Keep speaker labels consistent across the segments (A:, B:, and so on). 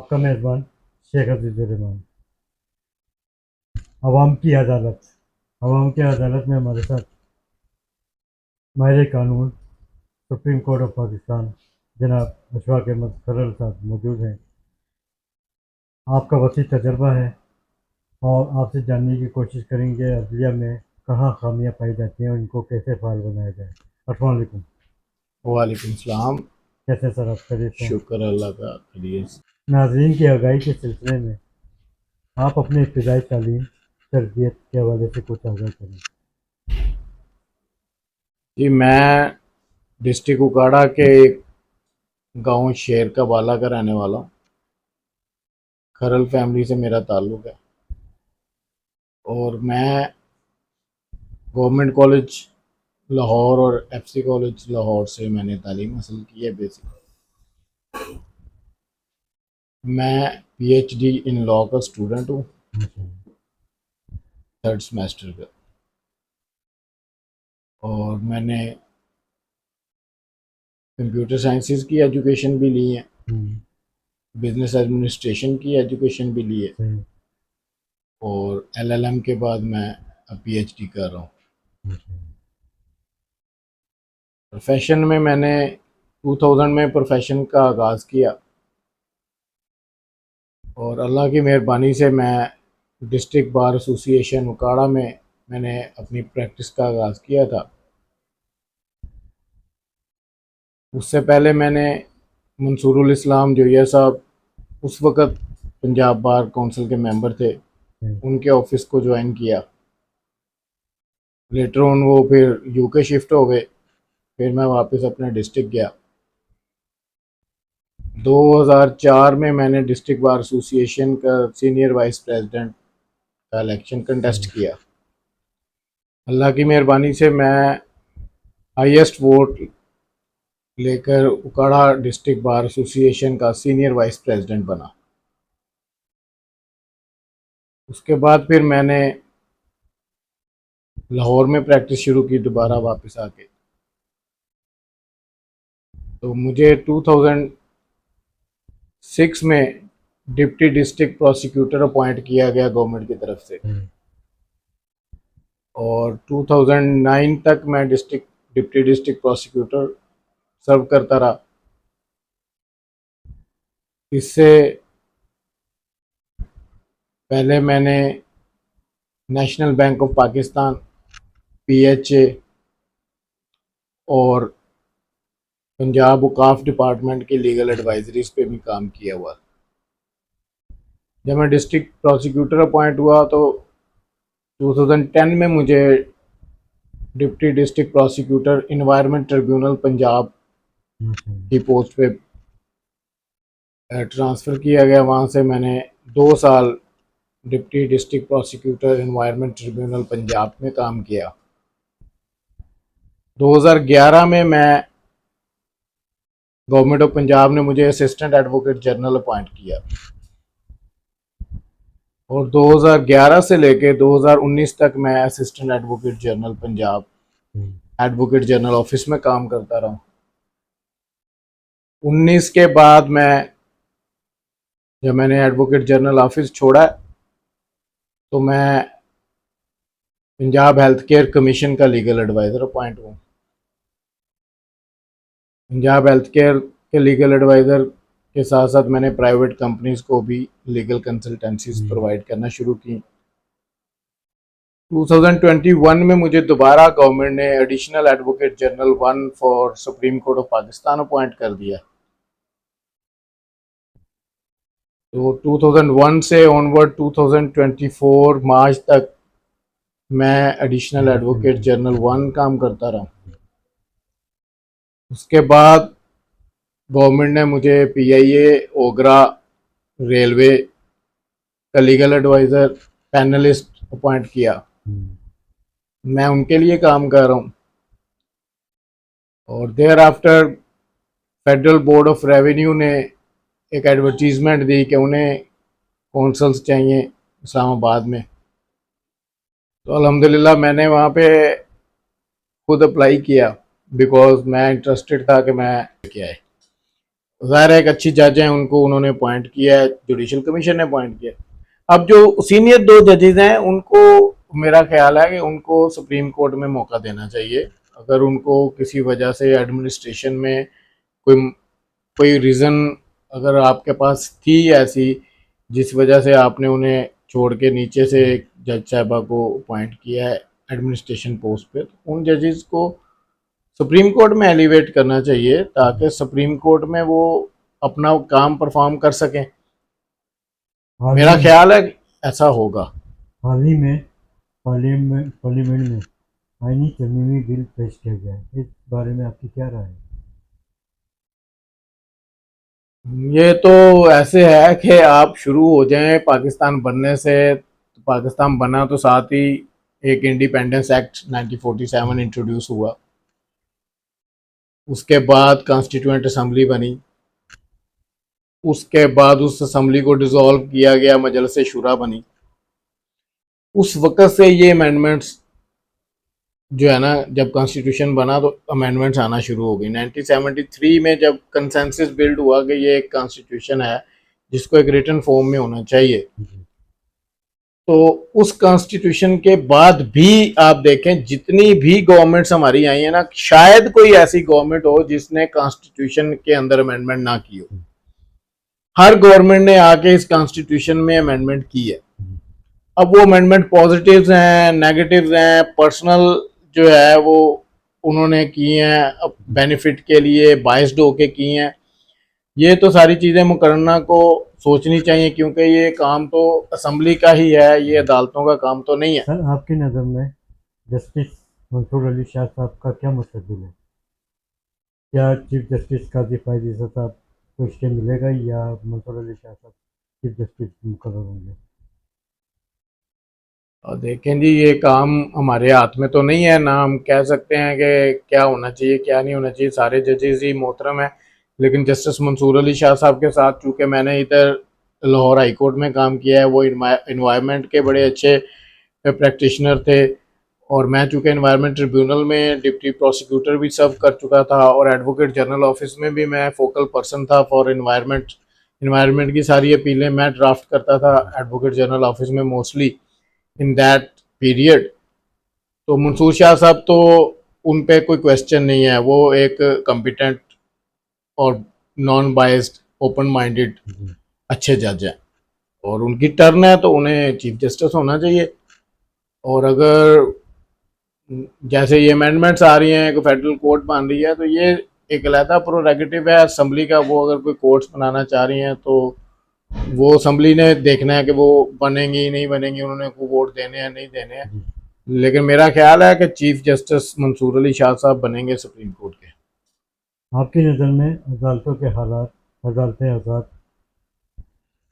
A: आपका मेज़बान शेख अजीज़ुर्रहमान। अवाम की अदालत। अवाम की अदालत में हमारे साथ माहिर कानून सुप्रीम कोर्ट ऑफ पाकिस्तान जनाब अशफाक अहमद खरल साहब मौजूद हैं। आपका वसी तजर्बा है और आपसे जानने की कोशिश करेंगे अदलिया में कहाँ खामियाँ पाई जाती हैं और इनको कैसे फ़ाल बनाया जाए। अस्सलाम वालेकुम।
B: वालेकुम सलाम।
A: कैसे सर आप खैरियत से हैं?
B: शुक्र अल्लाह का खैरियत।
A: नाज़रीन की आगाही के सिलसिले में आप अपनी इब्तदाई तालीम तरबियत के हवाले से कुछ आगाह करें।
B: जी, मैं डिस्ट्रिक्ट उकाड़ा के एक गांव शेर का बाला का रहने वाला हूँ। खरल फैमिली से मेरा ताल्लुक़ है और मैं गवर्नमेंट कॉलेज लाहौर और एफसी कॉलेज लाहौर से मैंने तालीम हासिल की है। बेसिक मैं पीएचडी इन लॉ का स्टूडेंट हूँ, थर्ड सेमेस्टर का। और मैंने कंप्यूटर साइंसेस की एजुकेशन भी ली है, बिजनेस एडमिनिस्ट्रेशन की एजुकेशन भी ली है और एलएलएम के बाद मैं अब पीएचडी कर रहा हूँ। प्रोफेशन में मैंने 2000 में प्रोफेशन का आगाज़ किया और अल्लाह की मेहरबानी से मैं डिस्ट्रिक्ट बार एसोसिएशन उकाड़ा में मैंने अपनी प्रैक्टिस का आगाज़ किया था। उससे पहले मैंने मंसूरुल इस्लाम जोया साहब उस वक़्त पंजाब बार काउंसिल के मेंबर थे, उनके ऑफिस को ज्वाइन किया। लेटर ऑन वो फिर यूके शिफ्ट हो गए, फिर मैं वापस अपने डिस्ट्रिक्ट गया। 2004 में मैंने डिस्ट्रिक्ट बार एसोसिएशन का सीनियर वाइस प्रेसिडेंट का इलेक्शन कंटेस्ट किया। अल्लाह की मेहरबानी से मैं हाईएस्ट वोट लेकर उकाड़ा डिस्ट्रिक्ट बार एसोसिएशन का सीनियर वाइस प्रेसिडेंट बना। उसके बाद फिर मैंने लाहौर में प्रैक्टिस शुरू की दोबारा वापस आके। तो मुझे 2006 में डिप्टी डिस्ट्रिक्ट प्रोसिक्यूटर अपॉइंट किया गया गवर्नमेंट की तरफ से और 2009 तक मैं डिप्टी डिस्ट्रिक्ट प्रोसिक्यूटर सर्व करता रहा। इससे पहले मैंने national bank of Pakistan, PHA और पंजाब औकाफ डिपार्टमेंट की लीगल एडवाइजरीज पे भी काम किया हुआ। जब मैं डिस्ट्रिक्ट प्रोसिक्यूटर अपॉइंट हुआ तो 2010 में मुझे deputy district prosecutor environment tribunal Punjab की पोस्ट पे ट्रांसफ़र किया गया। वहाँ से मैंने 2 साल deputy district prosecutor environment tribunal Punjab में काम किया। 2011 में मैं गवर्नमेंट ऑफ पंजाब ने मुझे असिस्टेंट एडवोकेट जनरल अपॉइंट किया और 2011 से लेकर 2019 तक मैं assistant advocate general Punjab advocate general office में काम करता रहा। 19 के बाद जब मैंने एडवोकेट जनरल ऑफिस छोड़ा तो मैं पंजाब हेल्थ केयर कमीशन का लीगल एडवाइज़र अपॉइंट हूँ। पंजाब हेल्थ केयर के लीगल एडवाइज़र के साथ साथ मैंने प्राइवेट कंपनीज को भी लीगल कंसल्टेंसीज प्रोवाइड करना शुरू की। 2021 में मुझे दोबारा गवर्नमेंट ने additional advocate general 1 for Supreme Court of Pakistan appoint कर दिया। तो 2001 से ऑनवर्ड 2024 मार्च तक मैं एडिशनल एडवोकेट जनरल 1 काम करता रहा। उसके बाद गवर्नमेंट ने मुझे पीआईए ओगरा रेलवे का लीगल एडवाइज़र पैनलिस्ट अपॉइंट किया। मैं उनके लिए काम कर रहा हूँ और thereafter federal board of revenue ने एक एडवर्टीज़मेंट दी कि उन्हें कौंसल्स चाहिए इस्लामाबाद में। तो अल्हम्दुलिल्लाह मैंने वहाँ पे खुद अप्लाई किया बिकॉज मैं इंटरेस्टेड था कि मैं क्या है। ज़ाहिर है एक अच्छी जज हैं, उनको उन्होंने अपॉइंट किया है, जुडिशल कमीशन ने अपॉइंट किया। अब जो सीनियर 2 जजेस हैं उनको मेरा ख्याल है कि उनको सुप्रीम कोर्ट में मौका देना चाहिए। अगर उनको किसी वजह से एडमिनिस्ट्रेशन में कोई कोई रीज़न अगर आपके पास थी ऐसी जिस वजह से आपने उन्हें छोड़ के नीचे से एक जज साहिबा को अपॉइंट किया है एडमिनिस्ट्रेशन पोस्ट पे, तो उन जजेस को सुप्रीम कोर्ट में एलिवेट करना चाहिए ताकि सुप्रीम कोर्ट में वो अपना काम परफॉर्म कर सकें।
A: हाल
B: मेरा
A: ही
B: ख्याल है कि ऐसा होगा।
A: हाल ही में पार्लियामेंट में आईनी तरमीमी बिल पेश किया गया है। इस बारे में आपकी क्या राय है?
B: ये तो ऐसे है कि आप शुरू हो जाएं पाकिस्तान बनने से, तो पाकिस्तान बना तो साथ ही एक इंडिपेंडेंस एक्ट 1947 इंट्रोड्यूस हुआ, उसके बाद कॉन्स्टिट्यूएंट असम्बली बनी, उसके बाद उस असम्बली को डिसॉल्व किया गया, मजलिस शुरा बनी। उस वक़्त से ये अमेंडमेंट्स जो है ना, जब कॉन्स्टिट्यूशन बना तो अमेंडमेंट्स आना शुरू हो गई। 1973 में जब कंसेंसस बिल्ड हुआ कि ये एक कॉन्स्टिट्यूशन है जिसको एक रिटन फॉर्म में होना चाहिए, तो उस कॉन्स्टिट्यूशन के बाद भी आप देखें जितनी भी गवर्नमेंट्स हमारी आई है ना, शायद कोई ऐसी गवर्नमेंट हो जिसने कॉन्स्टिट्यूशन के अंदर अमेंडमेंट ना की हो। हर गवर्नमेंट ने आके इस कॉन्स्टिट्यूशन में अमेंडमेंट की है। अब वो अमेंडमेंट पॉजिटिव्स हैं, नेगेटिव्स हैं, पर्सनल जो है वो उन्होंने किए हैं बेनिफिट के लिए, बाइस्ड होके किए हैं। ये तो सारी चीज़ें मुकर्रना को सोचनी चाहिए क्योंकि ये काम तो असम्बली का ही है, ये अदालतों का काम तो नहीं है।
A: सर, आपकी नज़र में जस्टिस मंसूर अली शाह साहब का क्या मुस्तकबिल है? क्या चीफ जस्टिस काजी फायद ईसा साहब को स्टे मिलेगा या मंसूर अली शाह साहब चीफ जस्टिस मुकर्रर होंगे?
B: और देखें जी, ये काम हमारे हाथ में तो नहीं है ना, हम कह सकते हैं कि क्या होना चाहिए क्या नहीं होना चाहिए, सारे जजेस ही मोहतरम हैं। लेकिन जस्टिस मंसूर अली शाह साहब के साथ चूँकि मैंने इधर लाहौर हाई कोर्ट में काम किया है, वो इन्वायरमेंट के बड़े अच्छे प्रैक्टिशनर थे, और मैं चूँकि इन्वायरमेंट ट्रिब्यूनल में डिप्टी प्रोसिक्यूटर भी सर्व कर चुका था और एडवोकेट जनरल ऑफिस में भी मैं फोकल पर्सन था फॉर इन्वायरमेंट की सारी अपीलें मैं ड्राफ्ट करता था एडवोकेट जनरल ऑफिस में मोस्टली इन दैट पीरियड। तो मंसूर शाह साहब तो उन पे कोई क्वेश्चन नहीं है, वो एक कॉम्पिटेंट और नॉन बायस्ड ओपन माइंडेड अच्छे जज हैं, और उनकी टर्न है तो उन्हें चीफ जस्टिस होना चाहिए। और अगर जैसे ये अमेंडमेंट्स आ रही हैं, एक फेडरल कोर्ट बन रही है, तो ये एक अलहदा प्रोरेगेटिव है असम्बली का। वो अगर कोई कोर्ट्स बनाना चाह रही हैं तो वो असम्बली ने देखना है कि वो बनेंगी नहीं बनेंगी, उन्होंने को वोट देने हैं नहीं देने हैं। लेकिन मेरा ख्याल है कि चीफ जस्टिस मंसूर अली शाह साहब बनेंगे सुप्रीम कोर्ट के।
A: आपकी नज़र में अदालतों के हालात, अदालतें आज़ाद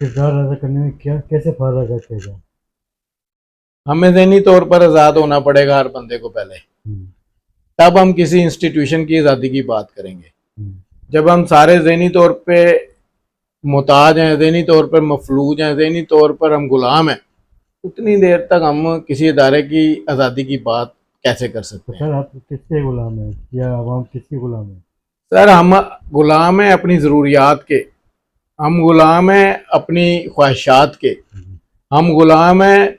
A: किरदार अदा करने में क्या कैसे फ़ायदा अदा किया जाए?
B: हमें ज़हनी तौर पर आज़ाद होना पड़ेगा हर बंदे को पहले, तब हम किसी इंस्टीट्यूशन की आज़ादी की बात करेंगे। जब हम सारे ज़हनी तौर पे मोहताज हैं, ज़हनी तौर पर मफलूज हैं, ज़हनी तौर पर हम गुलाम हैं, उतनी देर तक हम किसी इदारे की आज़ादी की बात कैसे कर
A: तो
B: सकते हैं?
A: सर, आप किसके गुलाम हैं या आवाम किसकी गुलाम है?
B: सर, हम गुलाम हैं अपनी ज़रूरियात के, हम गुलाम हैं अपनी ख्वाहिशात के, हम गुलाम हैं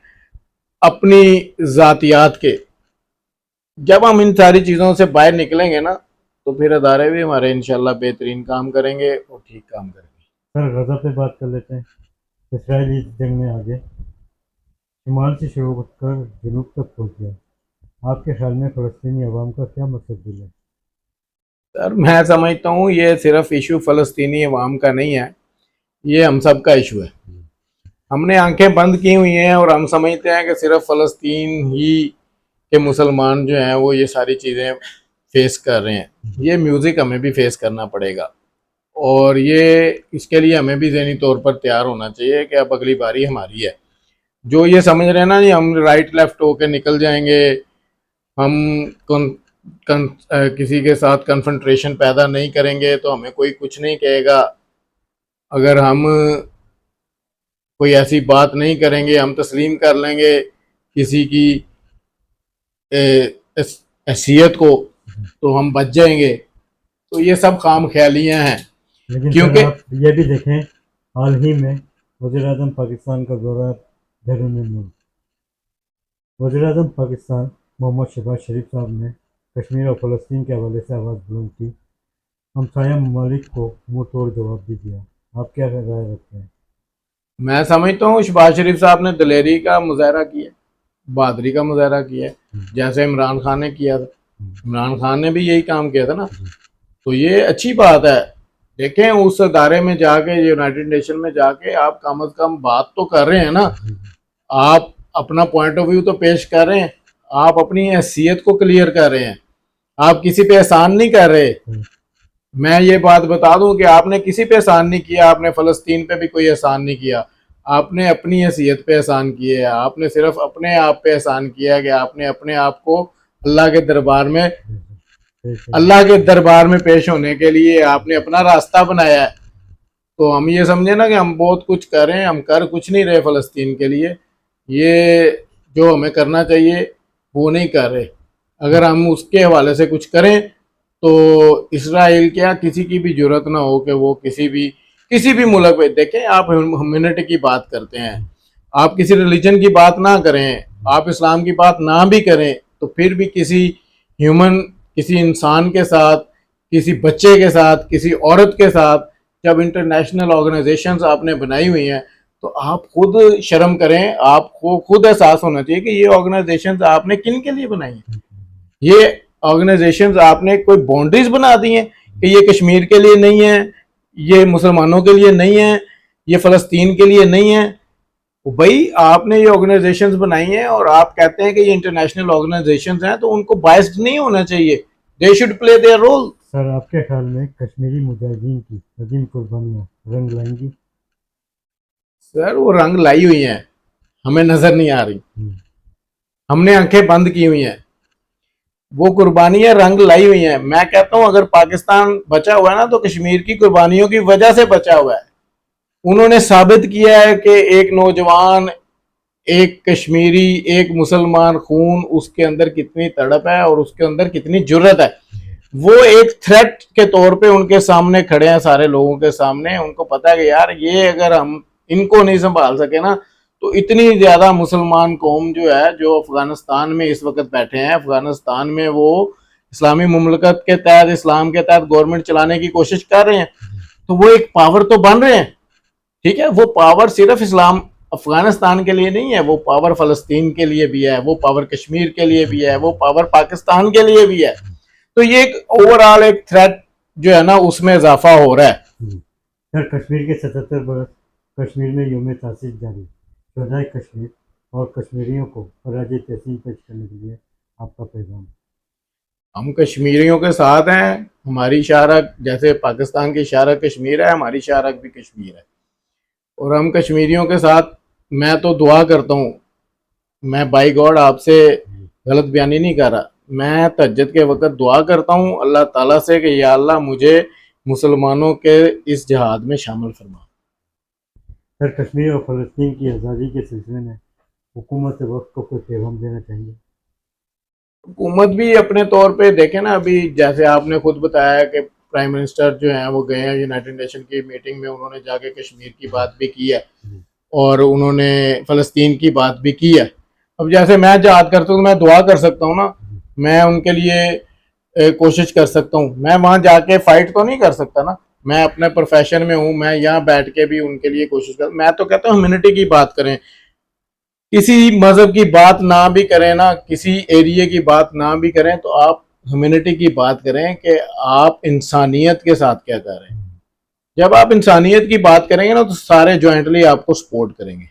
B: अपनी ज़ातियात के। जब हम इन सारी चीज़ों से बाहर निकलेंगे ना, तो फिर अदारे भी हमारे इंशाल्लाह बेहतरीन काम करेंगे और ठीक काम करेंगे।
A: सर, गज़ा पे बात कर लेते हैं। इसराइल जंग में आगे शुमाल से शुरू कर जनूब तक पहुँच गया। आपके ख्याल में फ़लस्तीनी अवाम का क्या मुस्तकबिल है?
B: सर, मैं समझता हूँ ये सिर्फ इशू फ़लस्तीनी अवाम का नहीं है, ये हम सब का इशू है। हमने आंखें बंद की हुई हैं और हम समझते हैं कि सिर्फ फ़लस्तीन ही के मुसलमान जो हैं वो ये सारी चीज़ें फेस कर रहे हैं। ये म्यूज़िक हमें भी फेस करना पड़ेगा, और ये इसके लिए हमें भी ज़हनी तौर पर तैयार होना चाहिए कि अब अगली बारी हमारी है। जो ये समझ रहे हैं ना जी हम राइट लेफ्ट होके निकल जाएंगे, हम किसी के साथ कन्फ्रंट्रेशन पैदा नहीं करेंगे तो हमें कोई कुछ नहीं कहेगा। अगर हम कोई ऐसी बात नहीं करेंगे, हम तस्लीम कर लेंगे किसी की हैसियत को, तो हम बच जाएंगे। तो ये सब खाम ख्यालियाँ हैं।
A: लेकिन
B: क्योंकि
A: सर आप ये भी देखें, हाल ही में वज़ीर-ए-आज़म पाकिस्तान का दौरा बैरून मुल्क, वज़ीर-ए-आज़म पाकिस्तान मोहम्मद शहबाज शरीफ साहब ने कश्मीर और फ़लस्तीन के हवाले से आवाज़ बुलंद की। हमसाया ममालिक को मुंह तोड़ जवाब भी दिया। आप क्या राय रखते हैं?
B: मैं समझता हूँ शहबाज शरीफ साहब ने दिलेरी का मुजाहरा किया, बहादुरी का मुजाहरा किया, जैसे इमरान खान ने किया था। इमरान खान ने भी यही काम किया था ना, तो ये अच्छी बात है। देखें, उस अदारे में जाके, यूनाइटेड नेशन में जाके आप कम अज कम बात तो कर रहे हैं ना, आप अपना पॉइंट ऑफ व्यू तो पेश कर रहे हैं, आप अपनी हैसियत को क्लियर कर रहे हैं, आप किसी पे एहसान नहीं कर रहे। मैं ये बात बता दूं कि आपने किसी पे एहसान नहीं किया, आपने फ़लस्तीन पे भी कोई एहसान नहीं किया, आपने अपनी हैसियत पे एहसान किए है, आपने सिर्फ अपने आप पे एहसान किया कि आपने अपने आप को अल्लाह के दरबार में, अल्लाह के दरबार में पेश होने के लिए आपने अपना रास्ता बनाया है। तो हम ये समझे ना कि हम बहुत कुछ कर रहे हैं, हम कर कुछ नहीं रहे फ़लस्तीन के लिए। ये जो हमें करना चाहिए वो नहीं कर रहे। अगर हम उसके हवाले से कुछ करें तो इसराइल क्या, किसी की भी जरूरत ना हो कि वो किसी भी मुल्क पे, देखें आप ह्यूमैनिटी की बात करते हैं, आप किसी रिलीजन की बात ना करें, आप इस्लाम की बात ना भी करें, तो फिर भी किसी इंसान के साथ, किसी बच्चे के साथ, किसी औरत के साथ जब इंटरनेशनल ऑर्गेनाइजेशंस आपने बनाई हुई हैं तो आप खुद शर्म करें, आपको खुद एहसास होना चाहिए कि ये ऑर्गेनाइजेशंस आपने किन के लिए बनाई हैं। ये ऑर्गेनाइजेशंस आपने कोई बाउंड्रीज बना दी हैं कि ये कश्मीर के लिए नहीं है, ये मुसलमानों के लिए नहीं है, ये फ़लस्तीन के लिए नहीं है। भाई आपने ये ऑर्गेनाइजेशंस बनाई हैं और आप कहते हैं कि ये इंटरनेशनल ऑर्गेनाइजेशंस हैं, तो उनको बायस्ड नहीं होना चाहिए, they should play their role.
A: Sir आपके ख्याल में कश्मीरी मुजाहिदीन की अजीम कुर्बानियाँ रंग लाएंगी?
B: सर वो रंग लाई हुई हैं, हमें नजर नहीं आ रही, हमने आंखें बंद की हुई हैं, वो कुर्बानियां रंग लाई हुई हैं। मैं कहता हूं अगर पाकिस्तान बचा हुआ है ना तो कश्मीर की कुर्बानियों की वजह से बचा हुआ है। उन्होंने साबित किया है कि एक नौजवान, एक कश्मीरी, एक मुसलमान खून, उसके अंदर कितनी तड़प है और उसके अंदर कितनी जुर्रत है। वो एक थ्रेट के तौर पे उनके सामने खड़े हैं, सारे लोगों के सामने। उनको पता है कि यार ये अगर हम इनको नहीं संभाल सके ना तो इतनी ज्यादा मुसलमान कौम जो है, जो अफगानिस्तान में इस वक्त बैठे हैं, अफगानिस्तान में वो इस्लामी मुमलकत के तहत, इस्लाम के तहत गवर्नमेंट चलाने की कोशिश कर रहे हैं, तो वो एक पावर तो बन रहे हैं। ठीक है, वो पावर सिर्फ इस्लाम अफगानिस्तान के लिए नहीं है, वो पावर फ़लस्तीन के लिए भी है, वो पावर कश्मीर के लिए भी है, वो पावर पाकिस्तान के लिए भी है। तो ये एक ओवरऑल एक थ्रेट जो है ना उसमें इजाफा हो रहा है।
A: सर कश्मीर के 77 बरस कश्मीर में योम तासीस जारी, शहदाए कश्मीर और कश्मीरियों को खराज तहसीन पेश करने के लिए आपका पैगाम?
B: हम कश्मीरियों के साथ हैं, हमारी शारक जैसे पाकिस्तान की शारक कश्मीर है, हमारी शारक भी कश्मीर है, और हम कश्मीरियों के साथ, मैं तो दुआ करता हूँ, मैं बाई गॉड आपसे गलत बयानी नहीं कर रहा, मैं तहज्जुद के वक्त दुआ करता हूँ अल्लाह ताला से कि या अल्लाह मुझे मुसलमानों के इस जिहाद में शामिल फरमा।
A: सर कश्मीर और फ़लस्तीन की आज़ादी के सिलसिले में हुकूमत वक्त को कोई पैगाम देना चाहिए?
B: हुकूमत भी अपने तौर पे देखे ना, अभी जैसे आपने खुद बताया कि प्राइम मिनिस्टर जो हैं वो गए हैं यूनाइटेड नेशन की मीटिंग में, उन्होंने जाके कश्मीर की बात भी की है और उन्होंने फ़लस्तीन की बात भी की है। अब जैसे मैं याद करता हूँ तो मैं दुआ कर सकता हूँ ना, मैं उनके लिए कोशिश कर सकता हूँ, मैं वहाँ जाके फाइट तो नहीं कर सकता ना, मैं अपने प्रोफेशन में हूँ, मैं यहाँ बैठ के भी उनके लिए कोशिश कर, मैं तो कहता हूँ ह्यूमैनिटी की बात करें, किसी मजहब की बात ना भी करें ना, किसी एरिया की बात ना भी करें, तो आप ह्यूमैनिटी की बात करें कि आप इंसानियत के साथ क्या कर रहे हैं। जब आप इंसानियत की बात करेंगे ना तो सारे ज्वाइंटली आपको सपोर्ट करेंगे।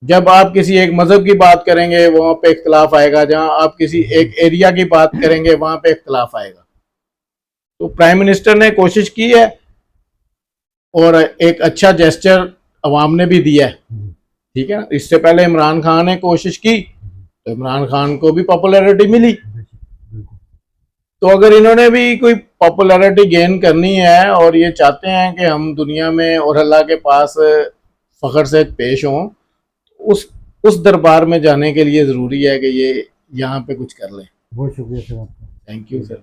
B: जब आप किसी एक मजहब की बात करेंगे वहां पे इख्तलाफ आएगा, जहां आप किसी एक एरिया की बात करेंगे वहां पे इख्तलाफ आएगा। तो प्राइम मिनिस्टर ने कोशिश की है और एक अच्छा जेस्चर अवाम ने भी दिया है। ठीक है ना, इससे पहले इमरान खान ने कोशिश की तो इमरान खान को भी पॉपुलैरिटी मिली। तो अगर इन्होंने भी कोई पॉपुलैरिटी गेन करनी है और ये चाहते हैं कि हम दुनिया में और अल्लाह के पास फख्र से पेश हों, उस दरबार में जाने के लिए ज़रूरी है कि ये यहाँ पे कुछ कर लें।
A: बहुत शुक्रिया सर आपका।
B: Thank you sir.